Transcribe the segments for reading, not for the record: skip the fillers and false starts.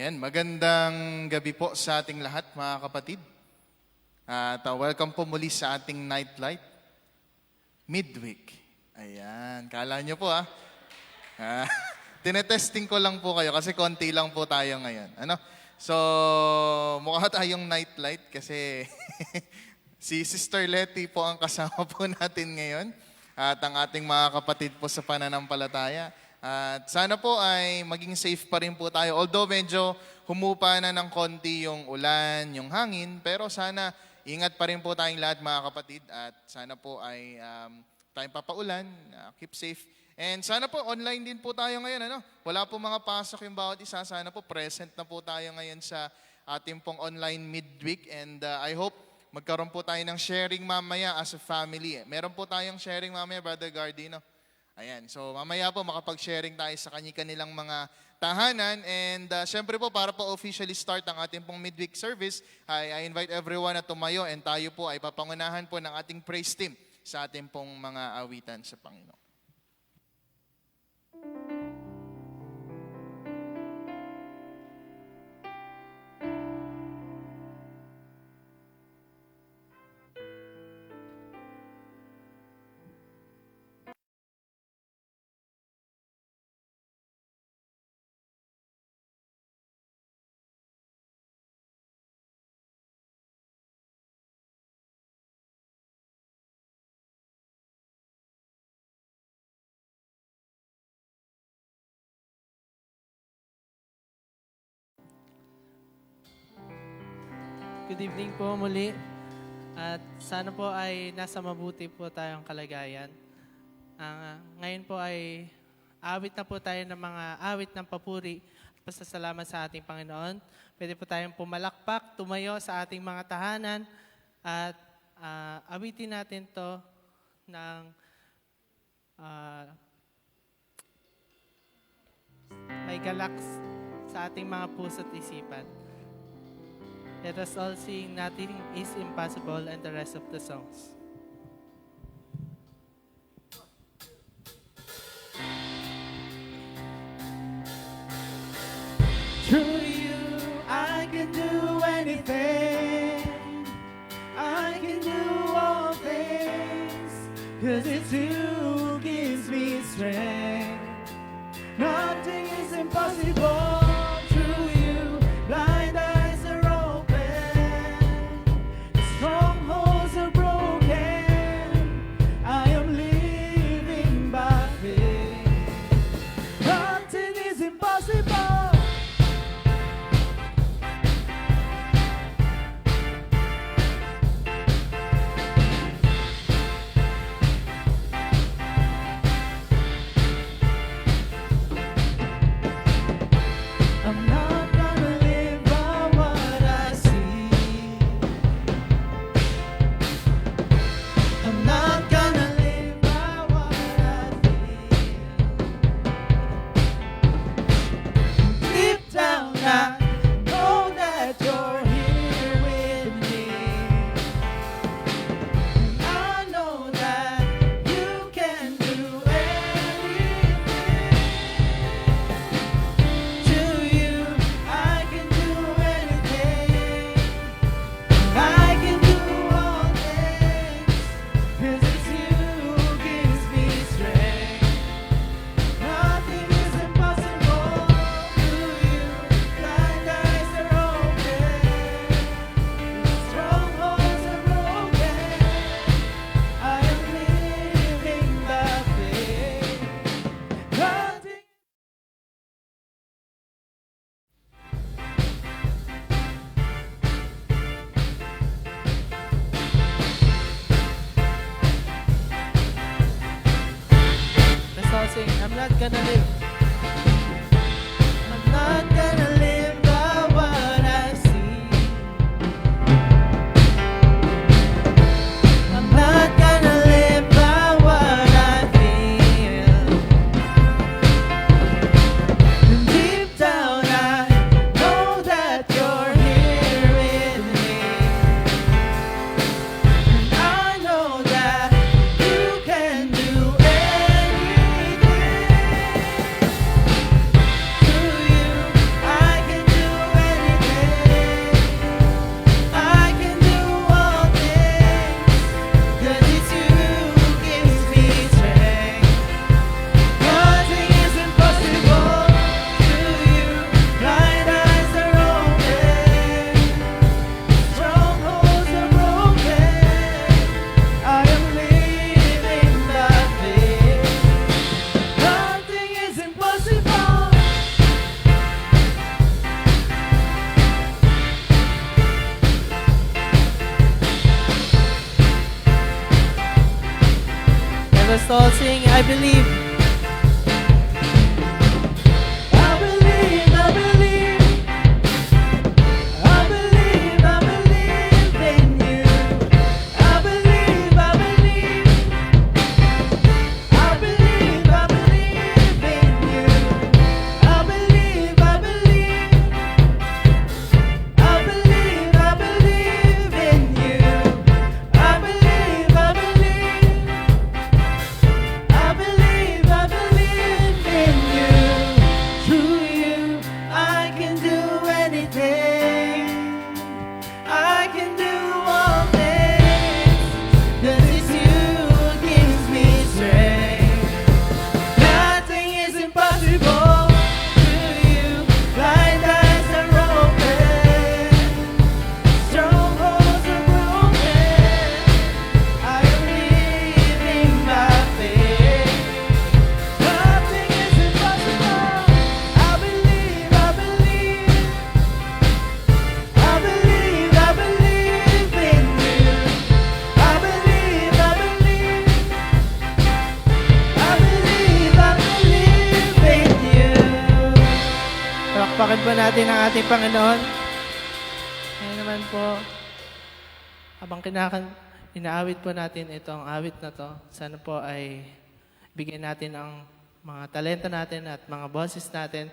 Yan, magandang gabi po sa ating lahat mga kapatid. At welcome po muli sa ating Nightlight Midweek. Ayan, kala nyo po Ah, tinetesting ko lang po kayo kasi konti lang po tayo ngayon. So, mukha tayong Nightlight kasi si Sister Letty po ang kasama po natin ngayon. At ang ating mga kapatid po sa pananampalataya. At sana po ay maging safe pa rin po tayo. Although medyo humupa na ng konti yung ulan, yung hangin, pero sana ingat pa rin po tayong lahat mga kapatid. At sana po ay tayong papaulan, keep safe. And sana po online din po tayo ngayon. Wala po mga pasok yung bawat isa. Sana po present na po tayo ngayon sa ating pong online midweek. And I hope magkaroon po tayo ng sharing mamaya as a family. Meron po tayong sharing mamaya, Brother Gardino. Ayan, so mamaya po makapag-sharing tayo sa kanilang mga tahanan. And syempre po, para po officially start ang ating pong midweek service, I invite everyone na tumayo and tayo po ay papangunahan po ng ating praise team sa ating pong mga awitan sa Panginoon. Good evening po muli. At sana po ay nasa mabuti po tayong kalagayan. Ngayon po ay awit na po tayo ng mga awit ng papuri at pasasalamat sa ating Panginoon. Pwede po tayong pumalakpak, tumayo sa ating mga tahanan at awitin natin to ng may galak sa ating mga puso't isipan. Let us all sing Nothing is Impossible and the rest of the songs. Through you, I can do anything. I can do all things. 'Cause it's you who gives me strength. Nothing is impossible. Through you, blind eyes are open. Strongholds are broken. I am living by faith. Nothing is impossible. I'm not gonna live by what I see. I'm not gonna live by what I feel. Deep down I know that you're here with me. I know that you can do anything. To you, I can do anything. I can do all things. 'Cause it's you who gives me strength. Nothing is impossible to you. Blind eyes are open. Strongholds are broken. I am living by faith. Nothing. Let's all sing, I'm not gonna live. I'm not gonna live by what I see. I'm not gonna live by what I feel. And deep down I know that you're here with me. And I know that you can do anything. To you, I I believe. I believe, I believe, I believe, I believe in you. I believe, I believe, I believe, I believe in you. I believe, I believe, I believe, I believe in you. I believe, I believe, I believe in you. Through you, I can do anything. I can do all things. 'Cause it's you who gives me strength. Nothing is impossible to you. Blind eyes are open. Strongholds are broken. I am living by faith. Nothing is impossible. I believe, I believe, I believe, I believe in you. I believe, I believe, I believe, I believe in you. Palakpakan po natin ang ating Panginoon. Ngayon naman po, habang inaawit po natin itong awit na to, sana po ay bigyan natin ang mga talento natin at mga boses natin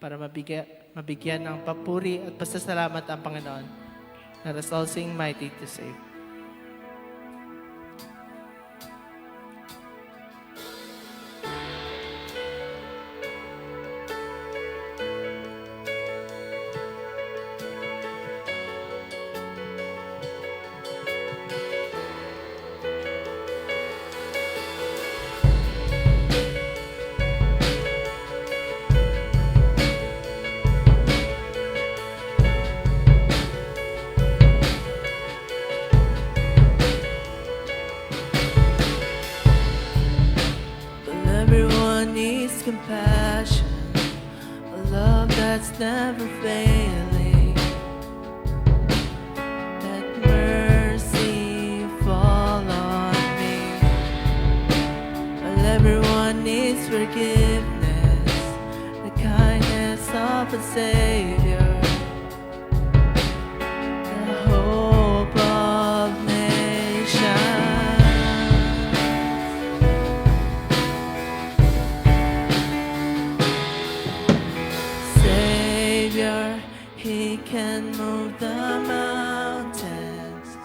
para mabigyan ng papuri at pasasalamat ang Panginoon. Let us all sing Mighty to Save. But everyone needs compassion, a love that's never failing. Let mercy fall on me. Well, everyone needs forgiveness, the kindness of a Savior, the hope of nations. Savior, He can move the mountains.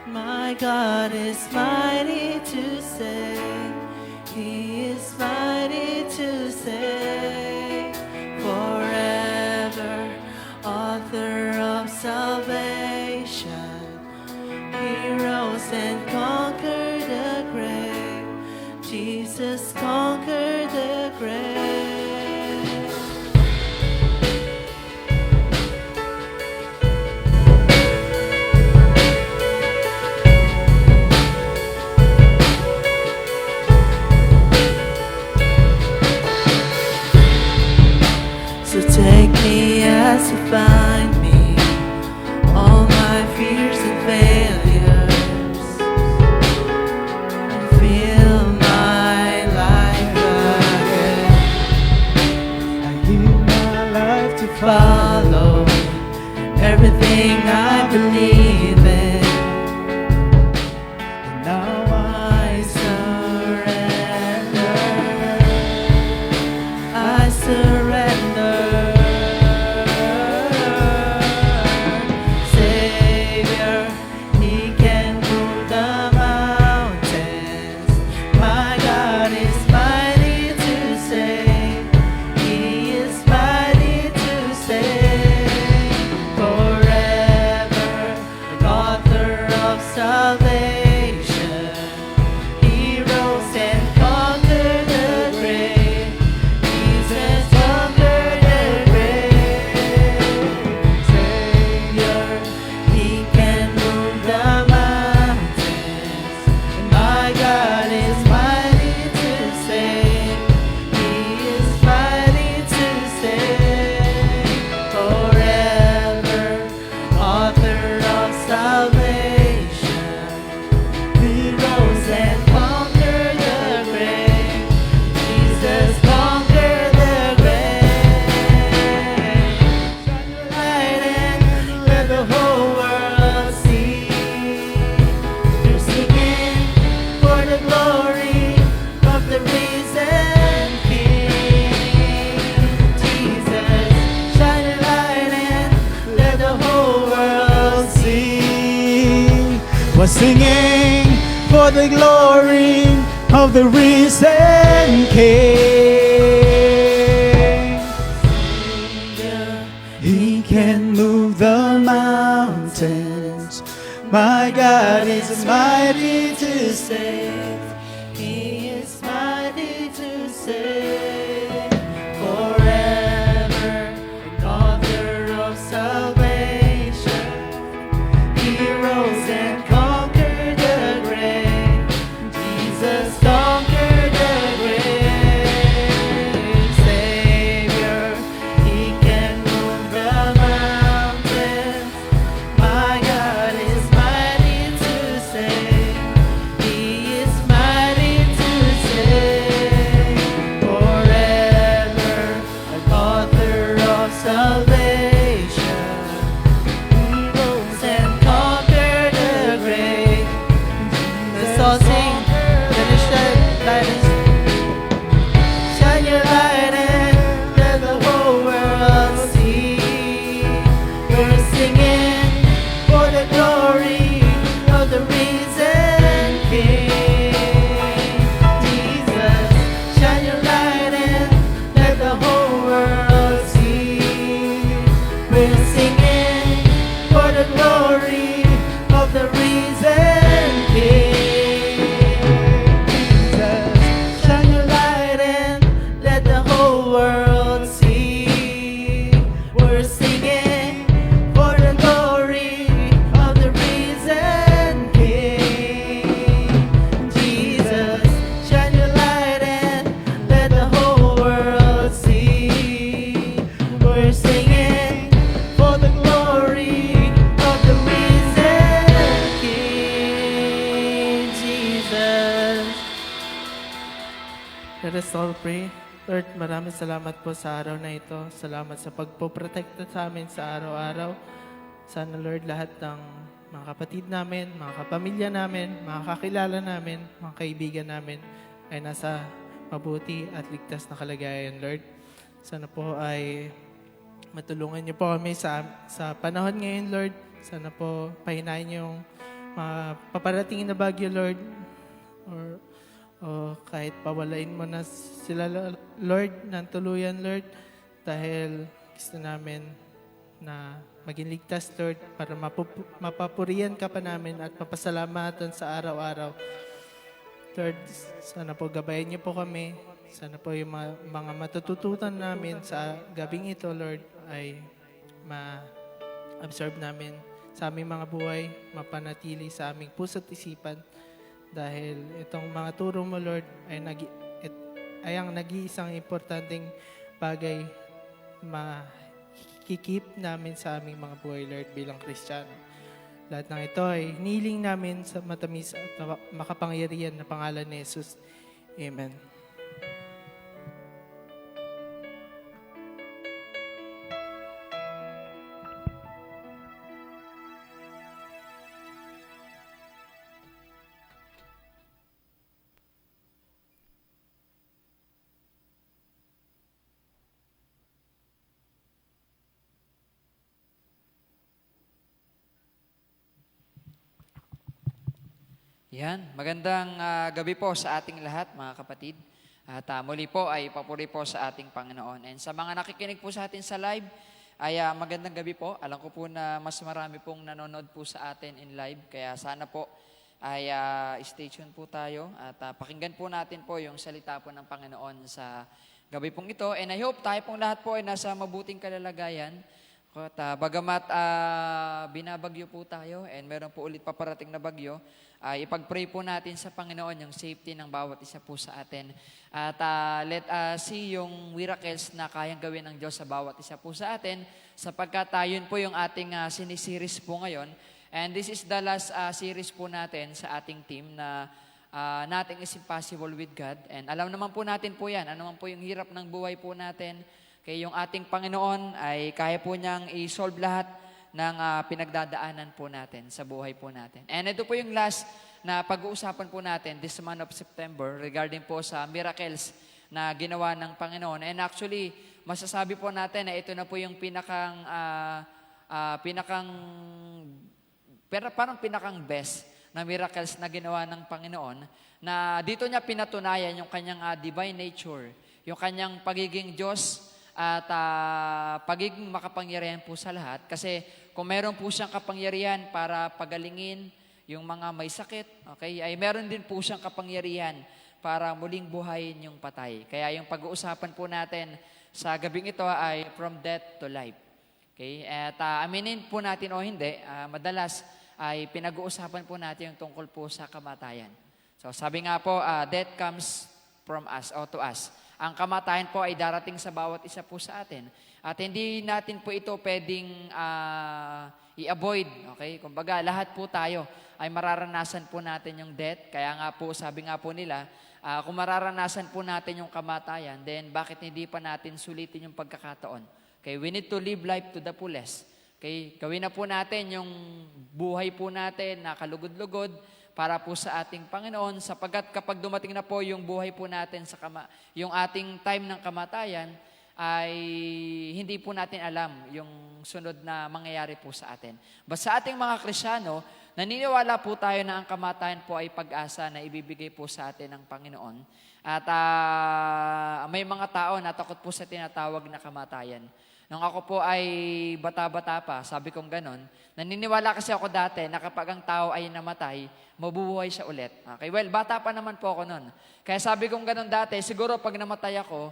My God is mighty to save. He is mighty to save. Forever, author of salvation. He rose and conquered the grave. Jesus conquered the grave. So take me as you find me, all my fears and failures, and fill my life again. I give my life to follow everything I believe in. And now I surrender. I surrender. Savior, He can move the mountains. My God is mighty to save. He is mighty to save. Forever, singing for the glory of the risen King. He can move the mountains. My God is mighty to save. He is mighty to save. Forever, an author of salvation. He rose and conquered the grave. Jesus conquered the grave. Savior, He can move the mountains. My God is mighty to save. He is mighty to save. Forever, an author of salvation. He rose and conquered the grave. Let's all sing. Let us Shine your light and let the whole world see. We're singing for the glory of the risen King. Jesus, shine your light and let the whole world see. We're singing for the glory of the risen King. Jesus, shine your light and let the whole world see. We're singing for the glory of the risen King. Jesus, shine your light and let the whole world see. We're singing for the glory of the risen King. Jesus. Let us all pray. Lord, maraming salamat po sa araw na ito. Salamat sa pagpoprotekta sa amin sa araw-araw. Sana Lord, lahat ng mga kapatid namin, mga kapamilya namin, mga kakilala namin, mga kaibigan namin ay nasa mabuti at ligtas na kalagayan, Lord. Sana po ay matulungan niyo po kami sa panahon ngayon, Lord. Sana po pahinain niyo yung mga paparating na bagyo, Lord. O kahit pawalain mo na sila, Lord, ng tuluyan, Lord, dahil gusto namin na maging ligtas, Lord, para mapapurihan ka pa namin at mapasalamatan sa araw-araw. Lord, sana po gabayan niyo po kami. Sana po yung mga matututunan namin sa gabing ito, Lord, ay ma-absorb namin sa aming mga buhay, mapanatili sa aming puso't isipan. Dahil itong mga turo mo, Lord, ay ang nag-iisang importanteng bagay makikip namin sa aming mga buhay, Lord, bilang Kristiyano. Lahat ng ito ay hiniling namin sa matamis at makapangyarihan na pangalan ni Jesus. Amen. Yan, magandang gabi po sa ating lahat, mga kapatid. At muli po ay papuri po sa ating Panginoon. And sa mga nakikinig po sa atin sa live, ay magandang gabi po. Alam ko po na mas marami pong nanonood po sa atin in live. Kaya sana po ay stay tuned po tayo at pakinggan po natin po yung salita po ng Panginoon sa gabi pong ito. And I hope tayo pong lahat po ay nasa mabuting kalalagayan. At bagamat binabagyo po tayo and meron po ulit paparating na bagyo, ipag-pray po natin sa Panginoon yung safety ng bawat isa po sa atin. At let us see yung miracles na kayang gawin ng Diyos sa bawat isa po sa atin, sapagkat yun po yung ating sinisiris po ngayon. And this is the last series po natin sa ating team na Nothing is Impossible with God. And alam naman po natin po yan, ano man po yung hirap ng buhay po natin, kaya yung ating Panginoon ay kaya po niyang i-solve lahat ng pinagdadaanan po natin sa buhay po natin. And ito po yung last na pag-uusapan po natin this month of September regarding po sa miracles na ginawa ng Panginoon. And actually, masasabi po natin na ito na po yung parang pinakang best na miracles na ginawa ng Panginoon, na dito niya pinatunayan yung kanyang divine nature, yung kanyang pagiging Diyos at pagiging makapangyarihan po sa lahat. Kasi kung meron po siyang kapangyarihan para pagalingin yung mga may sakit, okay, ay meron din po siyang kapangyarihan para muling buhayin yung patay. Kaya yung pag-uusapan po natin sa gabing ito ay from death to life. Okay? At aminin po natin o hindi, madalas ay pinag-uusapan po natin yung tungkol po sa kamatayan. So sabi nga po, death comes from us o to us. Ang kamatayan po ay darating sa bawat isa po sa atin. At hindi natin po ito pwedeng i-avoid. Okay? Kumbaga, lahat po tayo ay mararanasan po natin yung death. Kaya nga po, sabi nga po nila, kung mararanasan po natin yung kamatayan, then bakit hindi pa natin sulitin yung pagkakataon? Okay, we need to live life to the fullest. Okay, gawin na po natin yung buhay po natin na kalugod-lugod para po sa ating Panginoon, sapagkat kapag dumating na po yung buhay po natin yung ating time ng kamatayan, ay hindi po natin alam yung sunod na mangyayari po sa atin. But sa ating mga Kristyano, naniniwala po tayo na ang kamatayan po ay pag-asa na ibibigay po sa atin ng Panginoon. At may mga tao na takot po sa tinatawag na kamatayan. Nung ako po ay bata-bata pa, sabi kong ganon, naniniwala kasi ako dati na kapag ang tao ay namatay, mabubuhay siya ulit. Okay, well, bata pa naman po ako nun. Kaya sabi kong ganon dati, siguro pag namatay ako,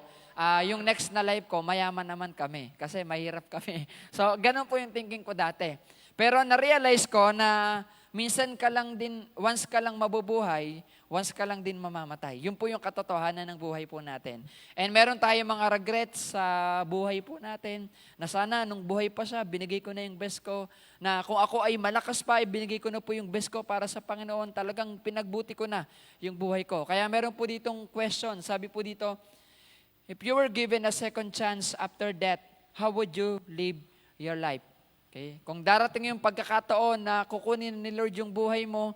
yung next na life ko, mayaman naman kami. Kasi mahirap kami. So, ganon po yung thinking ko dati. Pero na-realize ko na minsan ka lang din, once ka lang mabubuhay, once ka lang din mamamatay. Yun po yung katotohanan ng buhay po natin. And meron tayong mga regrets sa buhay po natin, na sana nung buhay pa siya, binigay ko na yung best ko, na kung ako ay malakas pa, binigay ko na po yung best ko para sa Panginoon, talagang pinagbuti ko na yung buhay ko. Kaya meron po ditong question, sabi po dito, if you were given a second chance after death, how would you live your life? Okay? Kung darating yung pagkakataon na kukunin ni Lord yung buhay mo,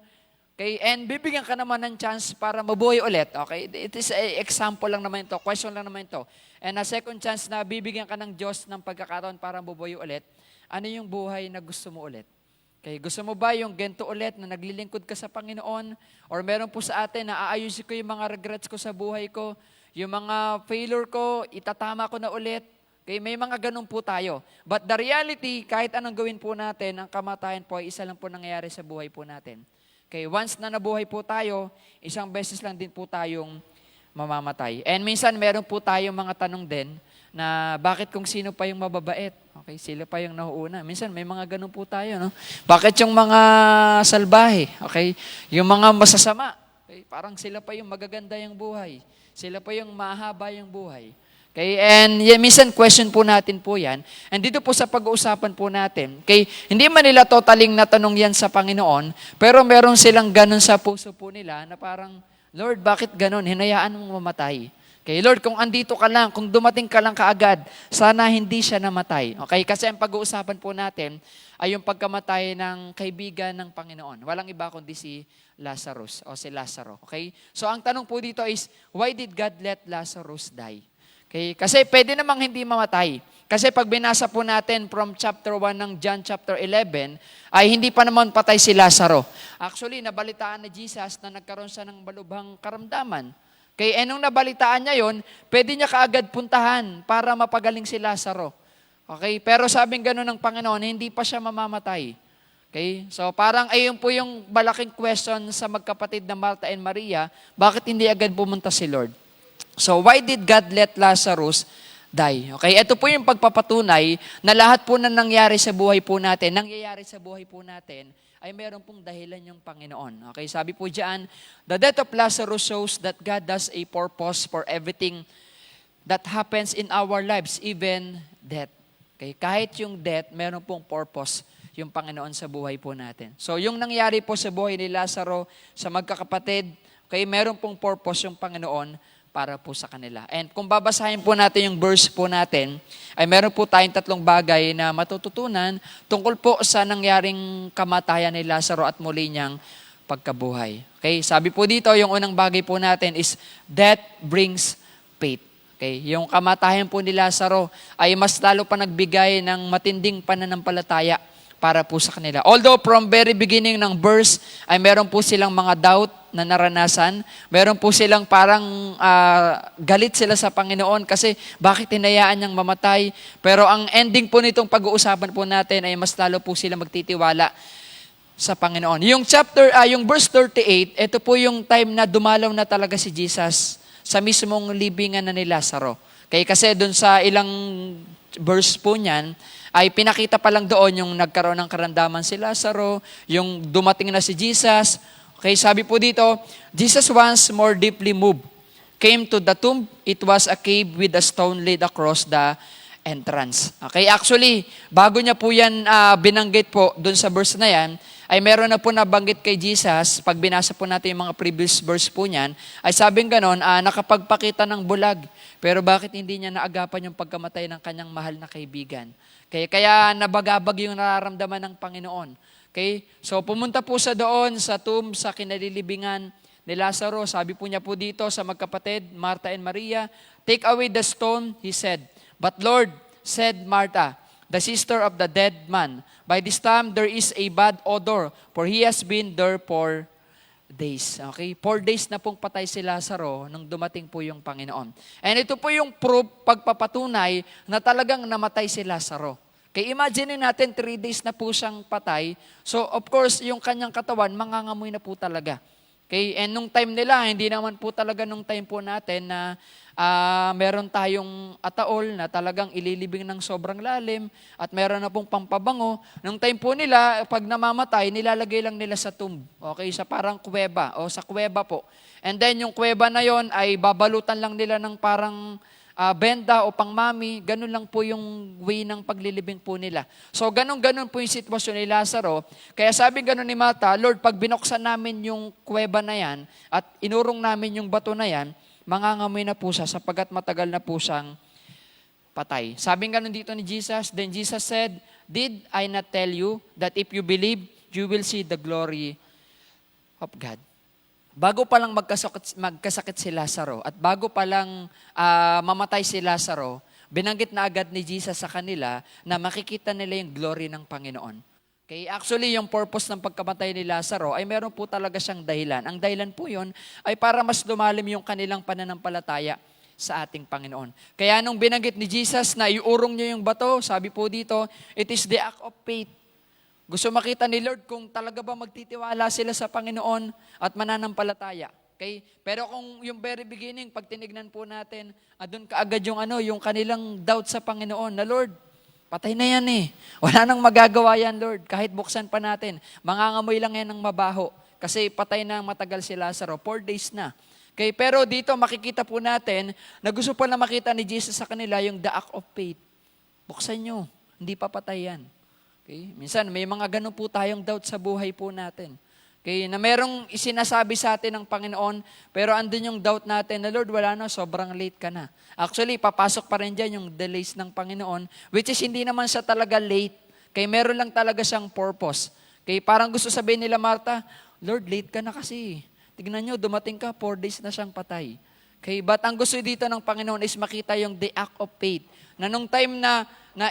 okay, and bibigyan ka naman ng chance para mabuhay ulit. Okay? It is a example lang naman ito, question lang naman ito. And a second chance na bibigyan ka ng Diyos ng pagkakataon para mabuhay ulit, ano yung buhay na gusto mo ulit? Okay, gusto mo ba yung ganito ulit na naglilingkod ka sa Panginoon? Or meron po sa atin na aayusin ko yung mga regrets ko sa buhay ko, yung mga failure ko, itatama ko na ulit. Okay, may mga ganun po tayo. But the reality, kahit anong gawin po natin, ang kamatayan po ay isa lang po nangyayari sa buhay po natin. Okay, once na nabuhay po tayo, isang beses lang din po tayong mamamatay. And minsan meron po tayong mga tanong din na bakit kung sino pa yung mababait? Okay, sila pa yung nauuna. Minsan may mga ganun po tayo, no? Bakit yung mga salbahe? Okay, yung mga masasama? Okay, parang sila pa yung magaganda yung buhay. Sila pa yung mahaba yung buhay. Okay, and minsan question po natin po yan. And dito po sa pag-uusapan po natin, okay, hindi man nila totaling natanong yan sa Panginoon, pero meron silang ganun sa puso po nila na parang, Lord, bakit ganun? Hinayaan mong mamatay. Okay, Lord, kung andito ka lang, kung dumating ka lang kaagad, sana hindi siya namatay. Okay, kasi ang pag-uusapan po natin ay yung pagkamatay ng kaibigan ng Panginoon. Walang iba kundi si Lazarus o si Lazaro. Okay, so ang tanong po dito is, why did God let Lazarus die? Okay, kasi pwede namang hindi mamatay. Kasi pag binasa po natin from chapter 1 ng John chapter 11, ay hindi pa naman patay si Lazaro. Actually, nabalitaan ni Jesus na nagkaroon siya ng malubhang karamdaman. Okay, nung nabalitaan niya yon, pwede niya kaagad puntahan para mapagaling si Lazaro. Okay, pero sabing gano'n ng Panginoon, hindi pa siya mamamatay. Okay, so parang ayun po yung malaking question sa magkapatid na Martha and Maria, bakit hindi agad pumunta si Lord? So, why did God let Lazarus die? Okay, ito po yung pagpapatunay na lahat po na nangyayari sa buhay po natin, ay meron pong dahilan yung Panginoon. Okay, sabi po diyan, the death of Lazarus shows that God has a purpose for everything that happens in our lives, even death. Okay, kahit yung death, meron pong purpose yung Panginoon sa buhay po natin. So, yung nangyari po sa buhay ni Lazaro, sa magkakapatid, okay, meron pong purpose yung Panginoon para po sa kanila. And kung babasahin po natin yung verse po natin, ay meron po tayong 3 bagay na matututunan tungkol po sa nangyaring kamatayan ni Lazaro at muli niyang pagkabuhay. Okay, sabi po dito, yung unang bagay po natin is death brings faith. Okay, yung kamatayan po ni Lazaro ay mas lalo pa nagbigay ng matinding pananampalataya para po sa kanila. Although from very beginning ng verse ay meron po silang mga doubt na naranasan, meron po silang parang galit sila sa Panginoon kasi bakit hinayaan niyang mamatay. Pero ang ending po nitong pag-uusapan po natin ay mas lalo po sila magtitiwala sa Panginoon. Yung verse 38, ito po yung time na dumalaw na talaga si Jesus sa mismong libingan na ni Lazaro. Kasi doon sa ilang verse po niyan, ay pinakita pa lang doon yung nagkaroon ng karamdaman si Lazaro, yung dumating na si Jesus. Okay, sabi po dito, Jesus once more deeply moved, came to the tomb. It was a cave with a stone laid across the entrance. Okay, actually, bago niya po yan binanggit po doon sa verse na yan, ay meron na po nabanggit kay Jesus, pag binasa po natin yung mga previous verse po niyan, ay sabing ganon, nakapagpakita ng bulag. Pero bakit hindi niya naagapan yung pagkamatay ng kanyang mahal na kaibigan? Kaya nabagabag yung nararamdaman ng Panginoon. Okay? So pumunta po sa doon, sa tomb, sa kinalilibingan ni Lazaro. Sabi po niya po dito sa magkapatid, Martha and Maria, "Take away the stone," he said. "But Lord," said Martha, the sister of the dead man, "by this time there is a bad odor, for he has been there 4 days." Okay? 4 days na pong patay si Lazaro nung dumating po yung Panginoon. And ito po yung proof, pagpapatunay na talagang namatay si Lazaro. Kaya imagine natin, 3 days na po siyang patay. So of course, yung kanyang katawan, mangangamoy na po talaga. Okay? And nung time nila, hindi naman po talaga nung time po natin na meron tayong ataol na talagang ililibing ng sobrang lalim at meron na pong pampabango. Nung time po nila, pag namamatay, nilalagay lang nila sa tomb. Okay? Sa parang kuweba o sa kuweba po. And then yung kuweba na yon ay babalutan lang nila ng parang benda o pangmami, ganun lang po yung way ng paglilibing po nila. So ganun po yung sitwasyon ni Lazaro. Kaya sabi ganun ni Martha, "Lord, pag binuksan namin yung kuweba na yan at inurong namin yung bato na yan, mangangamoy na po siya sapagkat matagal na po siyang patay." Sabi ganun dito ni Jesus, then Jesus said, "Did I not tell you that if you believe, you will see the glory of God?" Bago pa lang magkasakit si Lazaro at bago pa lang mamatay si Lazaro, binanggit na agad ni Jesus sa kanila na makikita nila yung glory ng Panginoon. Okay, actually, yung purpose ng pagkamatay ni Lazaro ay meron po talaga siyang dahilan. Ang dahilan po yun ay para mas lumalim yung kanilang pananampalataya sa ating Panginoon. Kaya nung binanggit ni Jesus na iurong niya yung bato, sabi po dito, it is the act of faith. Gusto makita ni Lord kung talaga ba magtitiwala sila sa Panginoon at mananampalataya. Okay? Pero kung yung very beginning, pag tinignan po natin, doon kaagad yung kanilang doubt sa Panginoon na, "Lord, patay na yan eh. Wala nang magagawa yan, Lord. Kahit buksan pa natin, mangangamoy lang yan ng mabaho. Kasi patay na matagal si Lazaro. 4 days na." Okay? Pero dito makikita po natin na gusto pa na makita ni Jesus sa kanila yung the act of faith. Buksan nyo. Hindi pa patay yan. Okay? Minsan, may mga ganun po tayong doubt sa buhay po natin. Okay? Na merong isinasabi sa atin ng Panginoon, pero andun yung doubt natin na, "Lord, wala na, sobrang late ka na." Actually, papasok pa rin dyan yung delays ng Panginoon, which is hindi naman siya talaga late. Kaya meron lang talaga siyang purpose. Kaya parang gusto sabihin nila, Martha, "Lord, late ka na kasi. Tignan nyo, dumating ka, 4 days na siyang patay." Okay? But ang gusto dito ng Panginoon is makita yung the act of faith. Na nung time na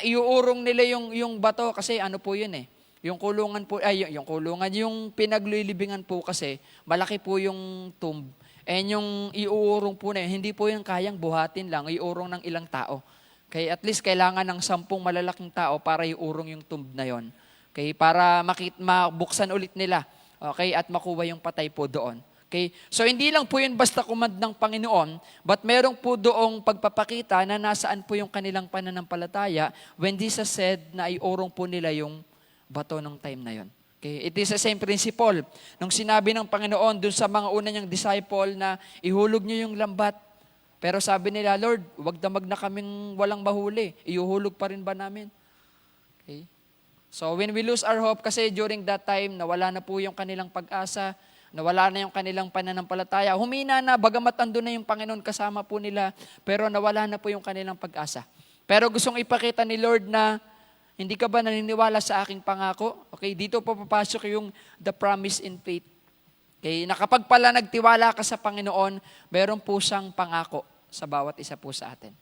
iuurong nila yung bato, kasi ano po yun eh, yung kulungan po, yung pinaglilibingan po kasi, malaki po yung tomb. And yung iuurong po na yun, hindi po yung kayang buhatin lang, iurong ng ilang tao. Okay, at least kailangan ng 10 malalaking tao para iurong yung tomb na yon. Okay, para mabuksan ulit nila. Okay, at makuha yung patay po doon. Okay? So hindi lang po yun basta command ng Panginoon, but merong po doong pagpapakita na nasaan po yung kanilang pananampalataya when Jesus said na iurong po nila yung bato ng time na yon. Okay? It is the same principle. Nung sinabi ng Panginoon dun sa mga una niyang disciple na ihulog niyo yung lambat, pero sabi nila, "Lord, wag damag na kaming walang mahuli. Iuhulog pa rin ba namin?" Okay? So when we lose our hope, kasi during that time, nawala na po yung kanilang pag-asa, nawala na yung kanilang pananampalataya. Humina na, bagamat andun na yung Panginoon kasama po nila, pero nawala na po yung kanilang pag-asa. Pero gustong ipakita ni Lord na, "Hindi ka ba naniniwala sa aking pangako?" Okay, dito po papasok yung the promise in faith. Okay, na kapag pala nagtiwala ka sa Panginoon, meron po siyang pangako sa bawat isa po sa atin.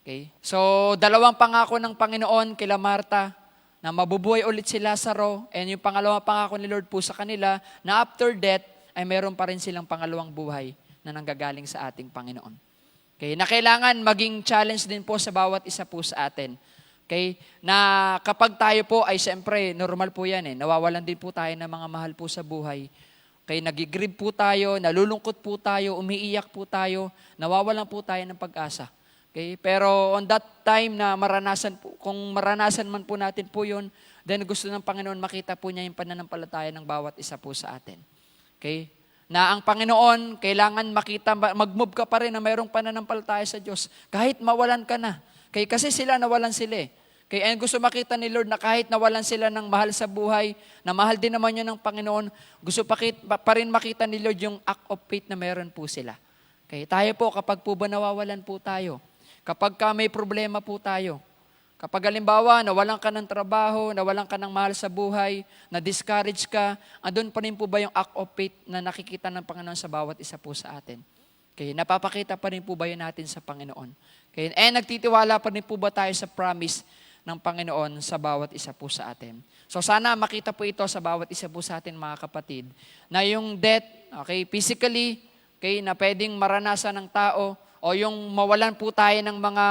Okay, so 2 pangako ng Panginoon kila Martha. na mabubuhay ulit si Lazaro, and yung pangalawang pangako ni Lord po sa kanila, na after death, ay meron pa rin silang pangalawang buhay na nanggagaling sa ating Panginoon. Okay, na kailangan maging challenge din po sa bawat isa po sa atin. Okay, na kapag tayo po ay siyempre, normal po yan nawawalan din po tayo ng mga mahal po sa buhay. Okay, nagigrieve po tayo, nalulungkot po tayo, umiiyak po tayo, nawawalan po tayo ng pag-asa. Okay? Pero on that time na maranasan po, kung maranasan man po natin po yun, then gusto ng Panginoon makita po niya yung pananampalataya ng bawat isa po sa atin. Okay? Na ang Panginoon, kailangan makita, mag-move ka pa rin na mayroong pananampalataya sa Diyos. Kahit mawalan ka na. Okay? Kasi sila nawalan sila Okay? And gusto makita ni Lord na kahit nawalan sila ng mahal sa buhay, na mahal din naman yun ng Panginoon, gusto pa rin makita ni Lord yung act of faith na meron po sila. Okay? Tayo po, kapag po ba nawawalan po tayo, kapag ka may problema po tayo, kapag halimbawa, nawalan ka ng trabaho, nawalan ka ng mahal sa buhay, na-discourage ka, andun pa rin po ba yung act of faith na nakikita ng Panginoon sa bawat isa po sa atin? Okay, napapakita pa rin po ba yun natin sa Panginoon? Okay, and nagtitiwala pa rin po ba tayo sa promise ng Panginoon sa bawat isa po sa atin? So sana makita po ito sa bawat isa po sa atin, mga kapatid, na yung death, okay, physically, okay, na pwedeng maranasan ng tao, o yung mawalan po tayo ng mga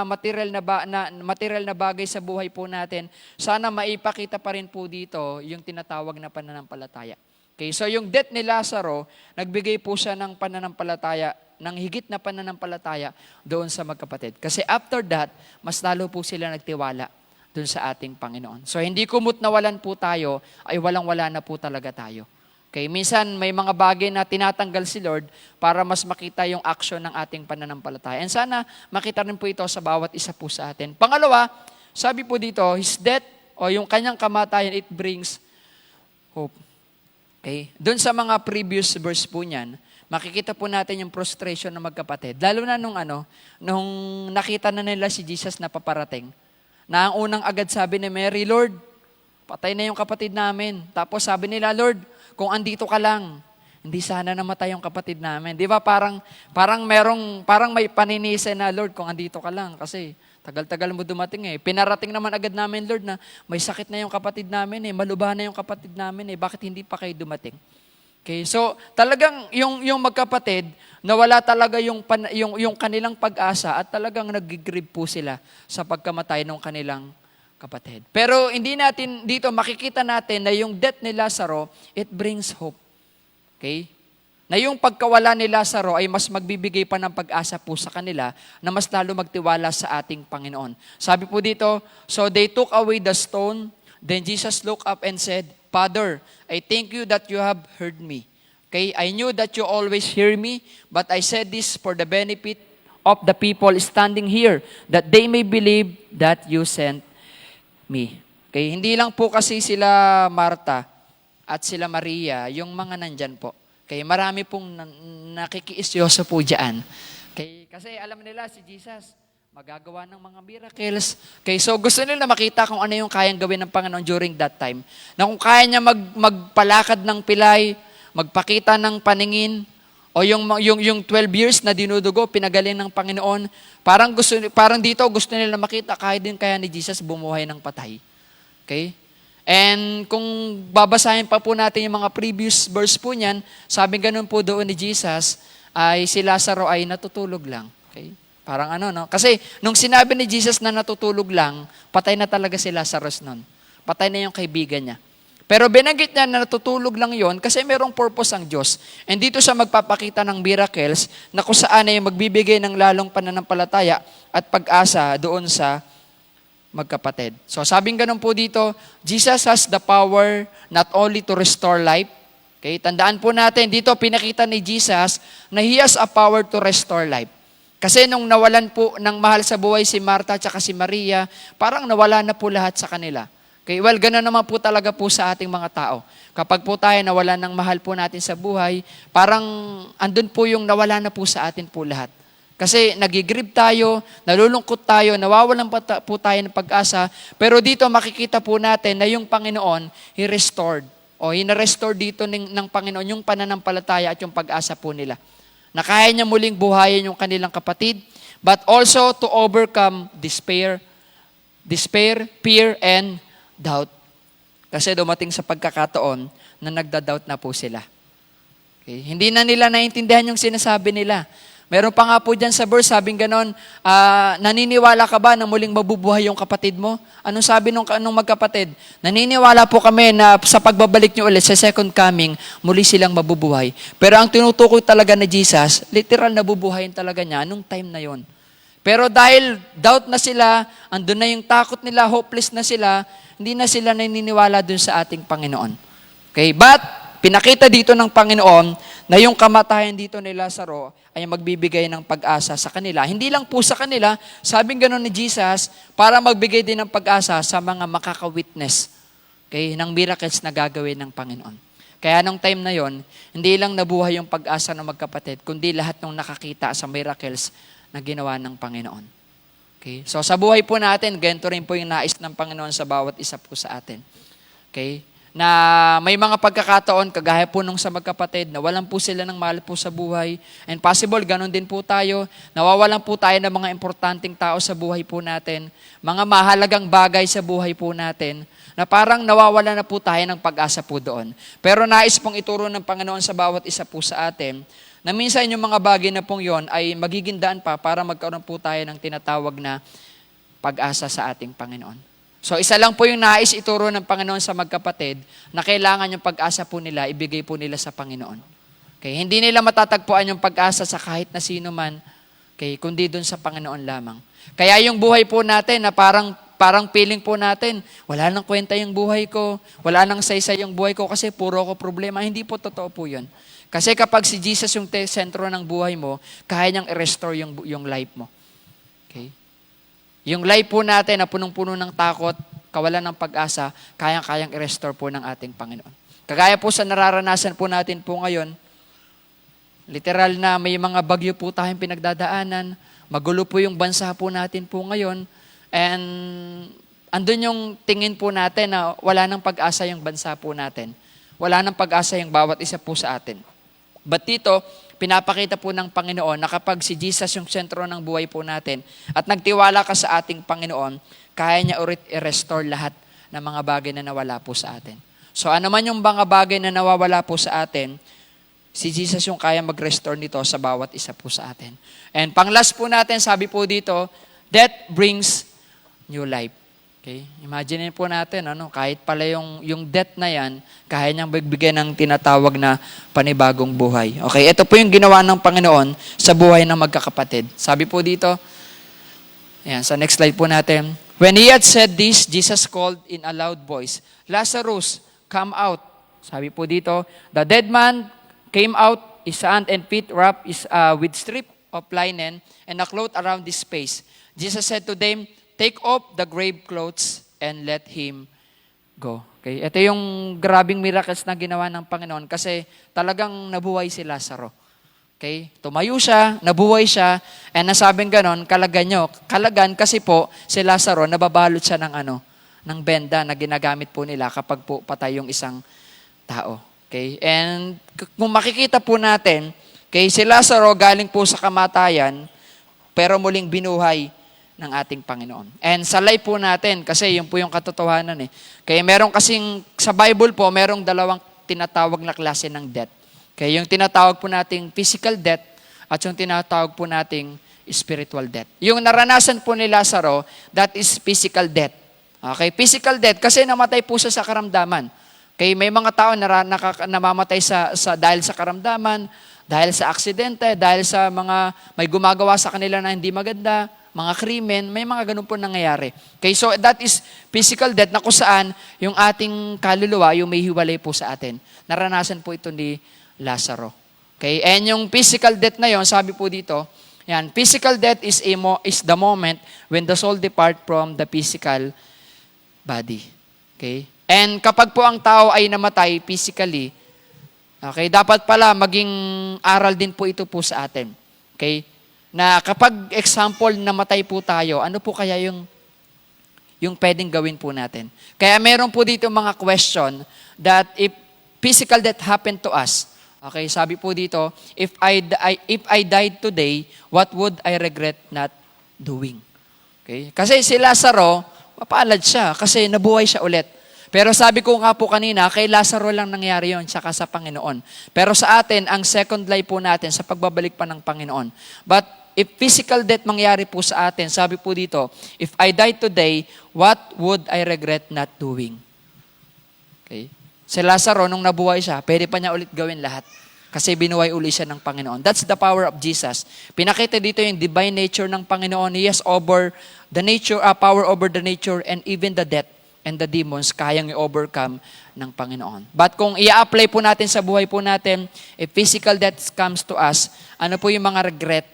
material na bagay sa buhay po natin, sana maipakita pa rin po dito yung tinatawag na pananampalataya. Okay, so yung death ni Lazaro, nagbigay po siya ng pananampalataya, ng higit na pananampalataya doon sa magkapatid. Kasi after that, mas lalo po sila nagtiwala doon sa ating Panginoon. So hindi kumot nawalan po tayo, ay walang-wala na po talaga tayo. Okay, minsan may mga bagay na tinatanggal si Lord para mas makita yung action ng ating pananampalataya. And sana makita rin po ito sa bawat isa po sa atin. Pangalawa, sabi po dito, His death o yung kanyang kamatayan, it brings hope. Okay? Doon sa mga previous verse po niyan, makikita po natin yung frustration ng magkapatid. Lalo na nung nakita na nila si Jesus na paparating. Na ang unang agad sabi ni Mary, Lord, patay na yung kapatid namin. Tapos sabi nila, Lord, kung andito ka lang, hindi sana namatay yung kapatid namin. Di ba parang may paninisi na, Lord, kung andito ka lang. Kasi tagal-tagal mo dumating Pinarating naman agad namin, Lord, na may sakit na yung kapatid namin malubha na yung kapatid namin Bakit hindi pa kayo dumating? Okay, so talagang yung magkapatid, nawala talaga yung kanilang pag-asa at talagang nag-grieve po sila sa pagkamatay ng kanilang kapatid. Pero hindi natin dito makikita natin na yung death ni Lazaro, it brings hope. Okay? Na yung pagkawala ni Lazaro ay mas magbibigay pa ng pag-asa po sa kanila na mas lalo magtiwala sa ating Panginoon. Sabi po dito, so they took away the stone, then Jesus looked up and said, Father, I thank you that you have heard me. Okay? I knew that you always hear me, but I said this for the benefit of the people standing here, that they may believe that you sent me. Okay, hindi lang po kasi sila Marta at sila Maria, yung mga nandyan po. Okay, marami pong nakikiisyoso po dyan. Okay, kasi alam nila si Jesus, magagawa ng mga miracles. Okay, so gusto nila makita kung ano yung kayang gawin ng Panginoon during that time. Na kung kaya niya magpalakad ng pilay, magpakita ng paningin, o yung 12 years na dinudugo, pinagaling ng Panginoon, parang dito gusto nila makita kahit din kaya ni Jesus bumuhay ng patay. Okay? And kung babasahin pa po natin yung mga previous verse po niyan, sabi ganun po doon ni Jesus, ay si Lazaro ay natutulog lang. Okay? Parang Kasi nung sinabi ni Jesus na natutulog lang, patay na talaga si Lazarus nun. Patay na yung kaibigan niya. Pero binanggit niya na natutulog lang yon kasi merong purpose ang Diyos. And dito siya magpapakita ng miracles na kung saan ay magbibigay ng lalong pananampalataya at pag-asa doon sa magkapatid. So sabing ganun po dito, Jesus has the power not only to restore life. Okay, tandaan po natin, dito pinakita ni Jesus na He has a power to restore life. Kasi nung nawalan po ng mahal sa buhay si Martha at si Maria, parang nawala na po lahat sa kanila. Okay, well, gano'n naman po talaga po sa ating mga tao. Kapag po tayo nawalan ng mahal po natin sa buhay, parang andun po yung nawala na po sa atin po lahat. Kasi nagigrieve tayo, nalulungkot tayo, nawawalan po tayo ng pag-asa, pero dito makikita po natin na yung Panginoon, He restored. O He-restore dito ng Panginoon yung pananampalataya at yung pag-asa po nila. Na kaya niya muling buhayin yung kanilang kapatid, but also to overcome despair, fear, and doubt. Kasi dumating sa pagkakataon na nagda-doubt na po sila. Okay? Hindi na nila naintindihan yung sinasabi nila. Meron pa nga po dyan sa verse, sabing ganon, naniniwala ka ba na muling mabubuhay yung kapatid mo? Anong sabi nung magkapatid? Naniniwala po kami na sa pagbabalik nyo ulit, sa second coming, muli silang mabubuhay. Pero ang tinutukoy talaga ni Jesus, literal na bubuhayin talaga niya nung time na yon. Pero dahil doubt na sila, andun na yung takot nila, hopeless na sila, hindi na sila naniniwala dun sa ating Panginoon. Okay? But, pinakita dito ng Panginoon na yung kamatayan dito ni Lazaro ay magbibigay ng pag-asa sa kanila. Hindi lang po sa kanila, sabing gano'n ni Jesus, para magbigay din ng pag-asa sa mga makaka-witness, okay, ng miracles na gagawin ng Panginoon. Kaya nung time na yon, hindi lang nabuhay yung pag-asa ng magkapatid, kundi lahat ng nakakita sa miracles na ginawa ng Panginoon. Okay? So sa buhay po natin, ganito rin po yung nais ng Panginoon sa bawat isa po sa atin. Okay? Na may mga pagkakataon, kagaya po nung sa magkapatid, nawalan po sila ng mahal po sa buhay. And possible, ganun din po tayo. Nawawalan po tayo ng mga importanteng tao sa buhay po natin. Mga mahalagang bagay sa buhay po natin na parang nawawala na po tayo ng pag-asa po doon. Pero nais pong ituro ng Panginoon sa bawat isa po sa atin na minsan yung mga bagay na pong yon ay magiging daan pa para magkaroon po tayo ng tinatawag na pag-asa sa ating Panginoon. So isa lang po yung nais ituro ng Panginoon sa magkapatid na kailangan yung pag-asa po nila, ibigay po nila sa Panginoon. Okay? Hindi nila matatagpuan yung pag-asa sa kahit na sino man, okay, kundi dun sa Panginoon lamang. Kaya yung buhay po natin na parang feeling po natin, wala nang kwenta yung buhay ko, wala nang saysay yung buhay ko kasi puro ko problema. Hindi po totoo po yun. Kasi kapag si Jesus yung sentro ng buhay mo, kaya niyang i-restore yung life mo. Okay? Yung life po natin na punong-puno ng takot, kawalan ng pag-asa, kayang-kayang i-restore po ng ating Panginoon. Kagaya po sa nararanasan po natin po ngayon, literal na may mga bagyo po tayong pinagdadaanan, magulo po yung bansa po natin po ngayon, and andun yung tingin po natin na wala nang pag-asa yung bansa po natin. Wala nang pag-asa yung bawat isa po sa atin. But dito, pinapakita po ng Panginoon na kapag si Jesus yung sentro ng buhay po natin at nagtiwala ka sa ating Panginoon, kaya niya ulit i-restore lahat ng mga bagay na nawala po sa atin. So ano man yung mga bagay na nawawala po sa atin, si Jesus yung kaya mag-restore nito sa bawat isa po sa atin. And panglas po natin, sabi po dito, death brings new life. Okay? Imagine po natin, kahit pala yung death na yan, kaya niyang magbigay ng tinatawag na panibagong buhay. Okay, ito po yung ginawa ng Panginoon sa buhay ng magkakapatid. Sabi po dito, ayan, sa next slide po natin. When he had said this, Jesus called in a loud voice, Lazarus, come out. Sabi po dito, the dead man came out, his hand and feet wrapped with strip of linen and a cloth around his face. Jesus said to them, take off the grave clothes and let him go. Okay? Ito yung grabing miracles na ginawa ng Panginoon kasi talagang nabuhay si Lazaro. Okay? Tumayo siya, nabuhay siya, and nasabing ganon, kalagan kasi po si Lazaro, nababalot siya ng benda na ginagamit po nila kapag po patay yung isang tao. Okay? And kung makikita po natin, okay, si Lazaro galing po sa kamatayan, pero muling binuhay ng ating Panginoon. And sa life po natin, kasi yun po yung katotohanan eh. Kaya meron kasing, sa Bible po, merong dalawang tinatawag na klase ng death. Kaya yung tinatawag po nating physical death at yung tinatawag po nating spiritual death. Yung naranasan po ni Lazaro, that is physical death. Okay, physical death kasi namatay po siya sa karamdaman. Okay, may mga tao na namamatay dahil sa karamdaman, dahil sa aksidente, dahil sa mga may gumagawa sa kanila na hindi maganda, mga krimen, may mga ganun po nangyayari. Okay, so that is physical death na kung saan yung ating kaluluwa, yung may hiwalay po sa atin. Naranasan po ito ni Lazaro. Okay, and yung physical death na yon, sabi po dito, yan, physical death is the moment when the soul depart from the physical body. Okay? And kapag po ang tao ay namatay physically, okay, dapat pala maging aral din po ito po sa atin. Okay? Na kapag example namatay po tayo, ano po kaya yung pwedeng gawin po natin? Kaya meron po dito mga question that if physical death happened to us, okay, sabi po dito, if I died today, what would I regret not doing? Okay? Kasi si Lazaro, mapalad siya kasi nabuhay siya ulit. Pero sabi ko nga po kanina, kay Lazaro lang nangyari yon, tsaka sa Panginoon. Pero sa atin, ang second life po natin sa pagbabalik pa ng Panginoon. But if physical death mangyari po sa atin, sabi po dito, if I die today, what would I regret not doing? Okay? Si Lazaro, nung nabuhay siya, pwede pa niya ulit gawin lahat. Kasi binuhay uli siya ng Panginoon. That's the power of Jesus. Pinakita dito yung divine nature ng Panginoon. He has over the nature, power over the nature and even the death and the demons kayang i-overcome ng Panginoon. But kung i-apply po natin sa buhay po natin, if physical death comes to us, ano po yung mga regret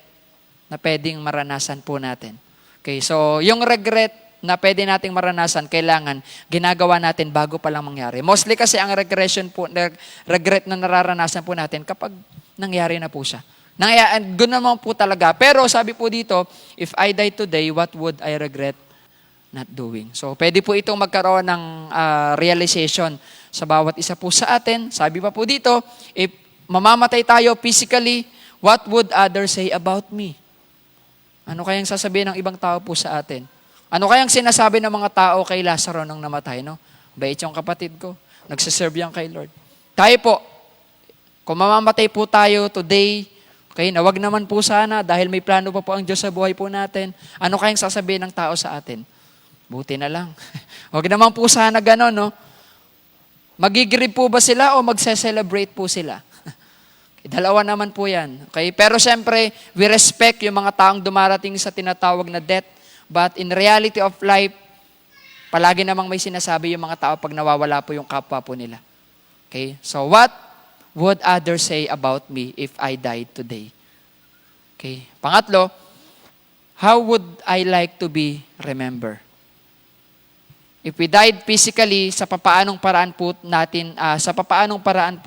na pwedeng maranasan po natin? Okay, so yung regret na pwede nating maranasan, kailangan ginagawa natin bago pa lang mangyari. Mostly kasi ang regret na nararanasan po natin kapag nangyari na po siya. Ganoon naman po talaga. Pero sabi po dito, if I die today, what would I regret not doing? So pwede po itong magkaroon ng realization sa bawat isa po sa atin. Sabi pa po dito, if mamamatay tayo physically, what would others say about me? Ano kayang sasabihin ng ibang tao po sa atin? Ano kayang sinasabi ng mga tao kay Lazaro nung namatay, no? Bait yung kapatid ko. Nagsiserve yan kay Lord. Tayo po, kung mamamatay po tayo today, okay, na wag naman po sana dahil may plano pa po ang Diyos sa buhay po natin, ano kayang sasabihin ng tao sa atin? Buti na lang. Wag naman po sana gano'n, no? Magigirib po ba sila o magse-celebrate po sila? Dalawa naman po yan. Okay? Pero siyempre, we respect yung mga taong dumarating sa tinatawag na death. But in reality of life, palagi namang may sinasabi yung mga tao pag nawawala po yung kapwa po nila. Okay? So what would others say about me if I died today? Okay? Pangatlo, how would I like to be remembered? If we died physically, sa papaanong paraan po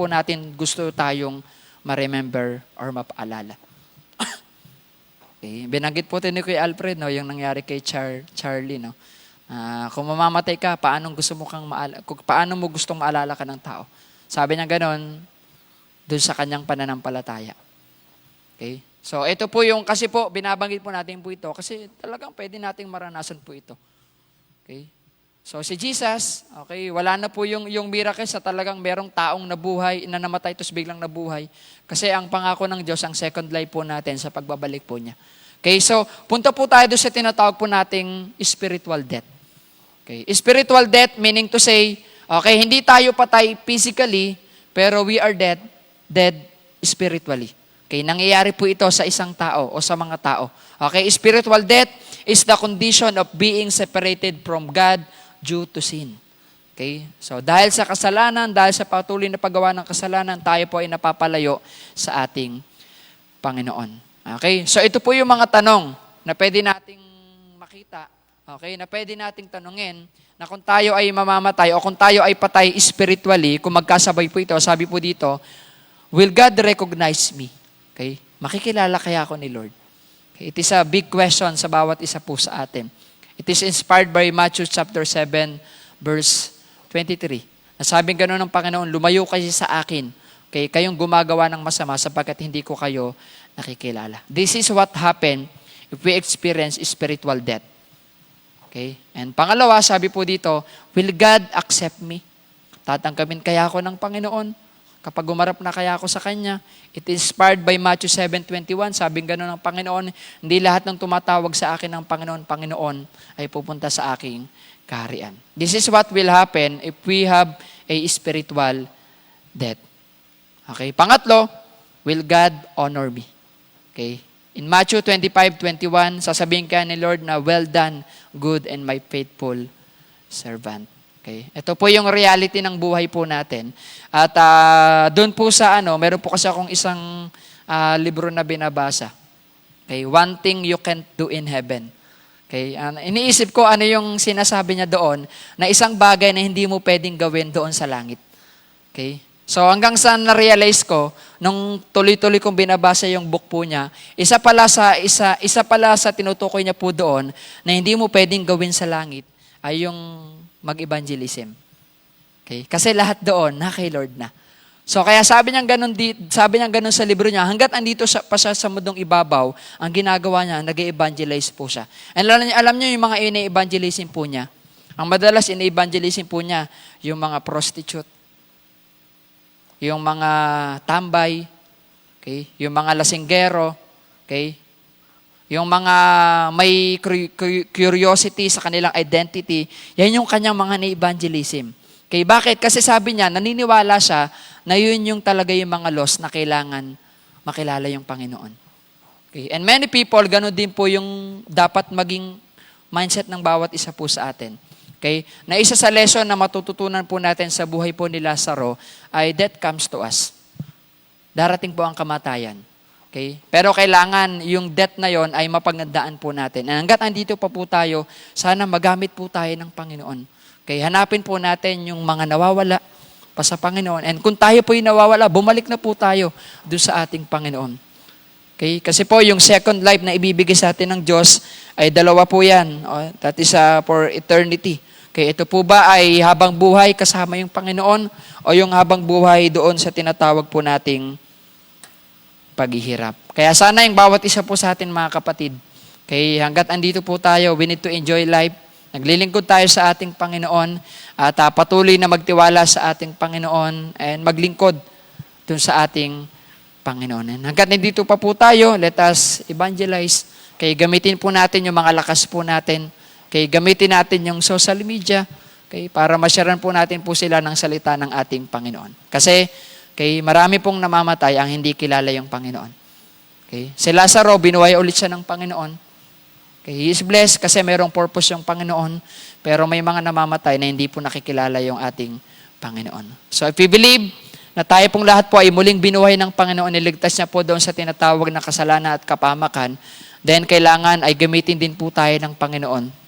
natin gusto tayong ma-remember or mapaalala? Okay. Binanggit po ni Kuya Alfred, no, yung nangyari kay Charlie. No? Kung mamamatay ka, paano mo gustong maalala ka ng tao? Sabi niya ganon, dun sa kanyang pananampalataya. Okay? So ito po yung, kasi po, binabanggit po natin po ito, kasi talagang pwede nating maranasan po ito. Okay? So si Jesus, okay, wala na po yung miracle sa talagang merong taong nabuhay, na namatay tapos biglang nabuhay. Kasi ang pangako ng Diyos, ang second life po natin sa pagbabalik po niya. Okay, so punta po tayo doon sa tinatawag po nating spiritual death. Okay, spiritual death meaning to say, okay, hindi tayo patay physically, pero we are dead spiritually. Okay, nangyayari po ito sa isang tao o sa mga tao. Okay, spiritual death is the condition of being separated from God due to sin. Okay? So, dahil sa kasalanan, dahil sa patuloy na paggawa ng kasalanan, tayo po ay napapalayo sa ating Panginoon. Okay? So, ito po yung mga tanong na pwede nating makita, okay, na pwede nating tanungin na kung tayo ay mamamatay o kung tayo ay patay spiritually, kung magkasabay po ito, sabi po dito, will God recognize me? Okay? Makikilala kaya ako ni Lord? Okay? It is a big question sa bawat isa po sa atin. It is inspired by Matthew chapter 7, verse 23. Nasabing gano'n ng Panginoon, lumayo kayo sa akin, okay, kayong gumagawa ng masama sapagkat hindi ko kayo nakikilala. This is what happened if we experience spiritual death. Okay? And pangalawa, sabi po dito, will God accept me? Tatanggapin kaya ako ng Panginoon? Kapag umarap na kaya ako sa Kanya? It is inspired by Matthew 7:21. Sabing gano'n ng Panginoon, hindi lahat ng tumatawag sa akin ng Panginoon ay pupunta sa aking kaharian. This is what will happen if we have a spiritual death. Okay? Pangatlo, will God honor me? Okay? In Matthew 25:21, sasabihin ka ni Lord na, well done, good and my faithful servant. Okay? Ito po yung reality ng buhay po natin. At doon po sa meron po kasi akong isang libro na binabasa. Okay? One thing you can't do in heaven. Okay? Iniisip ko ano yung sinasabi niya doon na isang bagay na hindi mo pwedeng gawin doon sa langit. Okay? So hanggang sa na-realize ko, nung tuloy-tuloy kong binabasa yung book po niya, isa pala sa tinutukoy niya po doon na hindi mo pwedeng gawin sa langit ay yung mag-evangelism. Okay? Kasi lahat doon, na kay Lord na. So kaya sabi niya ganun sa libro niya, hanggat andito pa siya sa mundong ibabaw, ang ginagawa niya, nag-evangelize po siya. And alam niyo yung mga ini-evangelism po niya, Ang madalas ina-evangelism po niya, yung mga prostitute, yung mga tambay, okay? Yung mga lasinggero, okay? Yung mga may curiosity sa kanilang identity, yan yung kanyang mga na-evangelism. Okay, bakit? Kasi sabi niya, naniniwala siya na yun yung talaga yung mga lost na kailangan makilala yung Panginoon. Okay, and many people, ganun din po yung dapat maging mindset ng bawat isa po sa atin. Okay? Na isa sa lesson na matututunan po natin sa buhay po ni Lazaro ay death comes to us. Darating po ang kamatayan. Okay? Pero kailangan yung death na yon ay mapaghandaan po natin. And hanggat andito pa po tayo, sana magamit po tayo ng Panginoon. Okay? Hanapin po natin yung mga nawawala pa sa Panginoon. And kung tayo po yung nawawala, bumalik na po tayo doon sa ating Panginoon. Okay? Kasi po yung second life na ibibigay sa atin ng Diyos ay dalawa po yan. That is for eternity. Okay, ito po ba ay habang buhay kasama yung Panginoon o yung habang buhay doon sa tinatawag po nating paghihirap? Kaya sana yung bawat isa po sa atin mga kapatid, okay, hanggat andito po tayo, we need to enjoy life. Naglilingkod tayo sa ating Panginoon at patuloy na magtiwala sa ating Panginoon and maglingkod doon sa ating Panginoon. And hanggat nandito pa po tayo, let us evangelize. Okay, gamitin po natin yung mga lakas po natin. Okay, gamitin natin yung social media, okay, para masyaran po natin po sila ng salita ng ating Panginoon. Kasi, okay, marami pong namamatay ang hindi kilala yung Panginoon. Okay, si Lazaro, binuhay ulit siya ng Panginoon. Okay, he is blessed kasi mayroong purpose yung Panginoon, pero may mga namamatay na hindi po nakikilala yung ating Panginoon. So, if we believe na tayo pong lahat po ay muling binuhay ng Panginoon, niligtas niya po doon sa tinatawag na kasalanan at kapamakan, then kailangan ay gamitin din po tayo ng Panginoon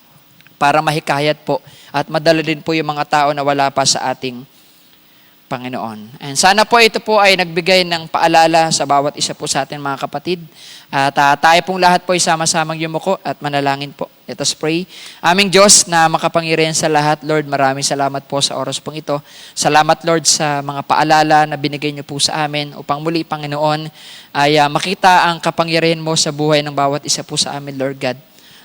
para mahikayat po at madala din po yung mga tao na wala pa sa ating Panginoon. And sana po ito po ay nagbigay ng paalala sa bawat isa po sa atin mga kapatid. At tayo pong lahat po ay sama-samang yumuko at manalangin po. Let us pray. Aming Diyos na makapangyarihan sa lahat, Lord, maraming salamat po sa oras pong ito. Salamat, Lord, sa mga paalala na binigay niyo po sa amin upang muli, Panginoon, ay makita ang kapangyarihan mo sa buhay ng bawat isa po sa amin, Lord God.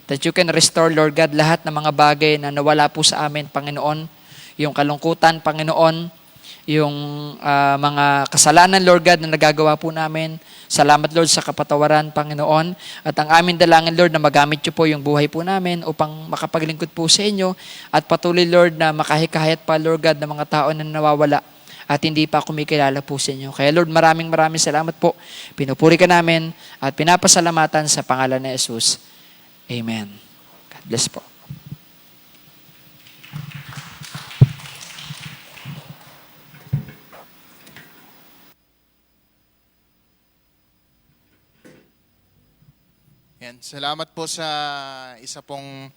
That you can restore, Lord God, lahat ng mga bagay na nawala po sa amin, Panginoon. Yung kalungkutan, Panginoon. Yung mga kasalanan, Lord God, na nagagawa po namin. Salamat, Lord, sa kapatawaran, Panginoon. At ang aming dalangin, Lord, na magamit niyo po yung buhay po namin upang makapaglingkod po sa inyo. At patuloy, Lord, na makahikayat pa, Lord God, ng mga tao na nawawala at hindi pa kumikilala po sa inyo. Kaya, Lord, maraming salamat po. Pinupuri ka namin at pinapasalamatan sa pangalan ni Jesus. Amen. God bless po. Yan. Salamat po sa isa pong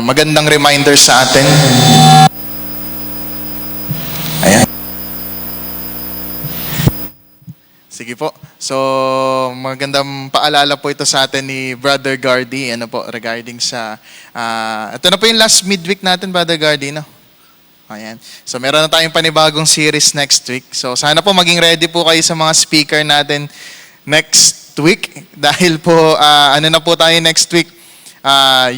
magandang reminder sa atin. Ayan. Sige po. So, magandang paalala po ito sa atin ni Brother Gardy, ano po, regarding sa, ito na po yung last midweek natin, Brother Gardy, no? Ayan. So, meron na tayong panibagong series next week. So, sana po maging ready po kayo sa mga speaker natin next week. Dahil po, ano na po tayo next week?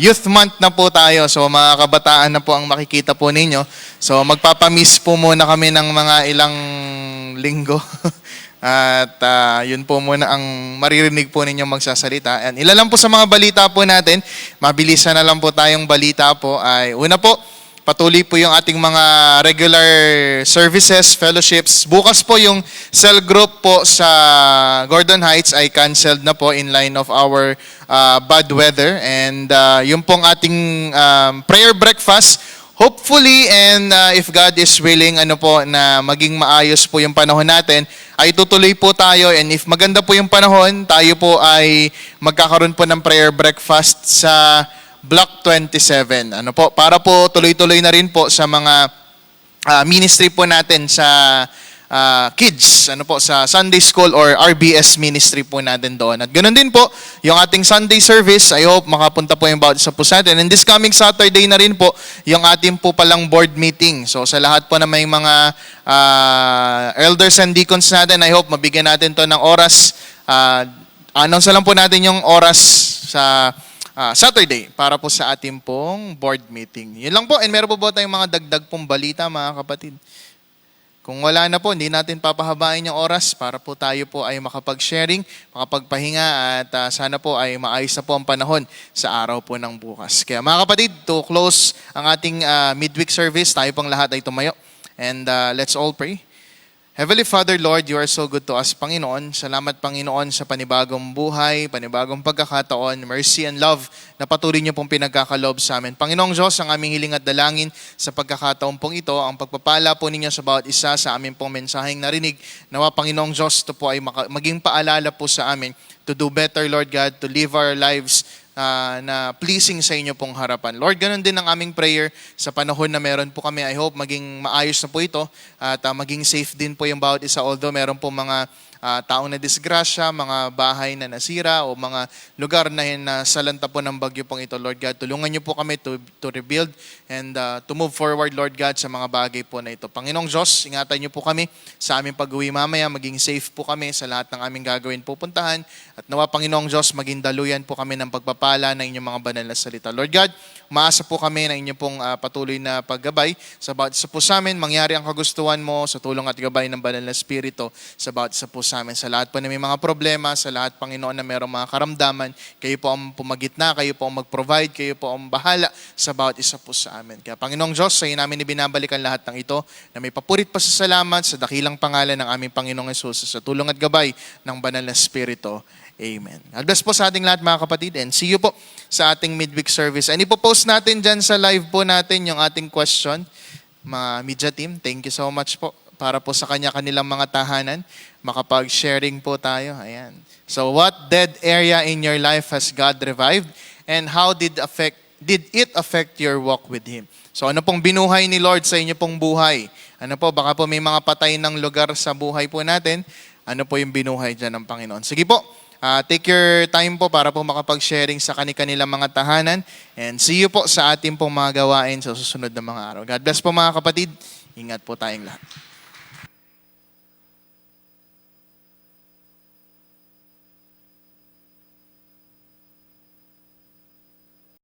Youth Month na po tayo. So, mga kabataan na po ang makikita po ninyo. So, magpapamiss po muna kami ng mga ilang linggo. At yun po muna ang maririnig po ninyong magsasalita. And ilan lang po sa mga balita po natin, mabilisan na lang po tayong balita po. Ay, una po, patuloy po yung ating mga regular services, fellowships. Bukas po yung cell group po sa Gordon Heights ay canceled na po in line of our bad weather. And yung pong ating prayer breakfast, hopefully, and if God is willing, ano po, na maging maayos po yung panahon natin, ay tutuloy po tayo. And if maganda po yung panahon, tayo po ay magkakaroon po ng prayer breakfast sa Block 27. Ano po, para po tuloy-tuloy na rin po sa mga ministry po natin sa kids, ano po, sa Sunday School or RBS ministry po natin doon. At ganoon din po, yung ating Sunday service, I hope makapunta po yung bawat isa po sa atin. And this coming Saturday na rin po, yung ating po palang board meeting. So sa lahat po na may mga elders and deacons natin, I hope mabigyan natin to ng oras. Announce lang po natin yung oras sa Saturday para po sa ating pong board meeting. Yun lang po. And meron po ba tayong mga dagdag pong balita, mga kapatid? Kung wala na po, hindi natin papahabain yung oras para po tayo po ay makapag-sharing, makapagpahinga at sana po ay maayos na po ang panahon sa araw po ng bukas. Kaya mga kapatid, to close ang ating midweek service, tayo pong lahat ay tumayo. And let's all pray. Heavenly Father, Lord, you are so good to us, Panginoon. Salamat, Panginoon, sa panibagong buhay, panibagong pagkakataon, mercy and love na patuloy niyo pong pinagkakaloob sa amin. Panginoong Diyos, ang aming hiling at dalangin sa pagkakataon pong ito, ang pagpapala po ninyo sa bawat isa sa aming pong mensaheng narinig. Nawa, Panginoong Diyos, ito po ay maging paalala po sa amin to do better, Lord God, to live our lives na pleasing sa inyo pong harapan. Lord, ganun din ang aming prayer sa panahon na meron po kami. I hope maging maayos na po ito at maging safe din po yung bawat isa. Although meron po mga taong na disgrasya, mga bahay na nasira o mga lugar na salanta po ng bagyo pong ito, Lord God. Tulungan niyo po kami to rebuild and to move forward, Lord God, sa mga bagay po na ito. Panginoong Diyos, ingatan niyo po kami sa aming pag-uwi mamaya. Maging safe po kami sa lahat ng aming gagawin pupuntahan. At nawa, Panginoong Diyos, maging daluyan po kami ng pagpapala ng inyong mga banal na salita. Lord God, umaasa po kami na inyong pong patuloy na paggabay sa bawat isa po sa amin. Mangyari ang kagustuhan mo sa tulong at gabay ng banal na Espiritu sa bawat isa po sa amin. Sa lahat po na may mga problema, sa lahat, Panginoon, na mayroong mga karamdaman, kayo po ang pumagitna, kayo po ang mag-provide, kayo po ang bahala sa bawat isa po sa amin. Kaya Panginoong Diyos, sa iyo namin ibinabalikan lahat ng ito na may papurit pa sa salamat sa dakilang pangalan ng aming Panginoong Hesus sa tulong at gabay ng banal na Espiritu. Amen. God bless po sa ating lahat, mga kapatid, and see you po sa ating midweek service. And ipopost natin dyan sa live po natin yung ating question. Mga media team, thank you so much po para po sa kanilang mga tahanan. Makapag-sharing po tayo. Ayan. So, what dead area in your life has God revived? And how did it affect your walk with Him? So, ano pong binuhay ni Lord sa inyo pong buhay? Ano po, baka po may mga patay ng lugar sa buhay po natin. Ano po yung binuhay dyan ng Panginoon? Sige po, take your time po para po makapag-sharing sa kanilang mga tahanan. And see you po sa ating pong mga gawain sa susunod na mga araw. God bless po, mga kapatid. Ingat po tayong lahat.